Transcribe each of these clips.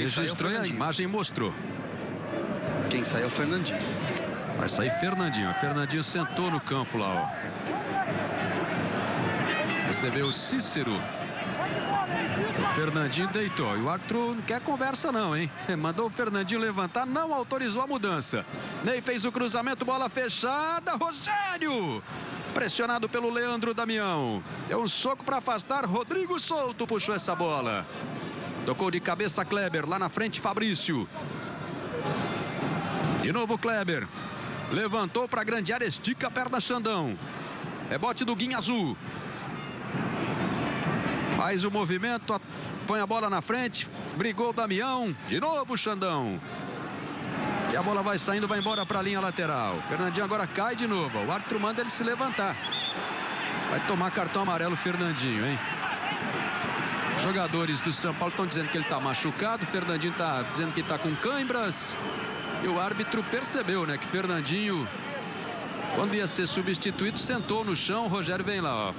registrou e a imagem mostrou. Quem sai é o Fernandinho. Vai sair Fernandinho. O Fernandinho sentou no campo lá, ó. Recebeu o Cícero. O Fernandinho deitou. E o árbitro não quer conversa não, hein? Mandou o Fernandinho levantar, não autorizou a mudança. Ney fez o cruzamento, bola fechada. Rogério! Pressionado pelo Leandro Damião. Deu um soco para afastar. Rodrigo Souto puxou essa bola. Tocou de cabeça Kleber. Lá na frente, Fabrício. De novo Kleber. Levantou para a grande área, estica a perna Xandão. Rebote do Guinha Azul. Faz o movimento, põe a bola na frente. Brigou o Damião. De novo o Xandão. E a bola vai saindo, vai embora para a linha lateral. Fernandinho agora cai de novo. O árbitro manda ele se levantar. Vai tomar cartão amarelo o Fernandinho, hein? Os jogadores do São Paulo estão dizendo que ele está machucado. O Fernandinho está dizendo que está com cãibras. E o árbitro percebeu, né, que Fernandinho, quando ia ser substituído, sentou no chão. O Rogério vem lá, ó.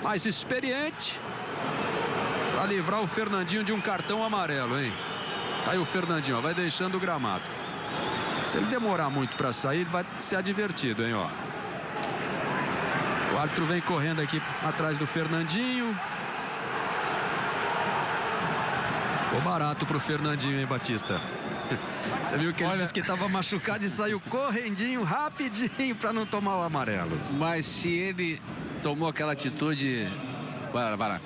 Mais experiente. Para livrar o Fernandinho de um cartão amarelo, hein? Tá aí o Fernandinho, ó, vai deixando o gramado. Se ele demorar muito para sair, ele vai ser advertido, hein, ó. O árbitro vem correndo aqui atrás do Fernandinho. Ficou barato pro Fernandinho, hein, Batista? Você viu que ele disse que estava machucado e saiu correndinho, rapidinho, para não tomar o amarelo. Mas se ele tomou aquela atitude... Vai lá.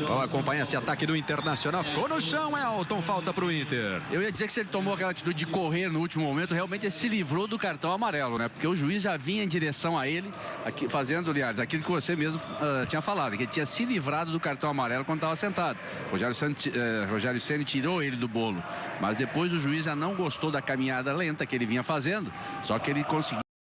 Vamos acompanhar esse ataque do Internacional. Ficou no chão, Elton. Falta pro Inter. Eu ia dizer que se ele tomou aquela atitude de correr no último momento, realmente ele se livrou do cartão amarelo, né? Porque o juiz já vinha em direção a ele, aqui, fazendo, aliás, aquilo que você mesmo tinha falado, que ele tinha se livrado do cartão amarelo quando estava sentado. Rogério Ceni tirou ele do bolo. Mas depois o juiz já não gostou da caminhada lenta que ele vinha fazendo, só que ele conseguiu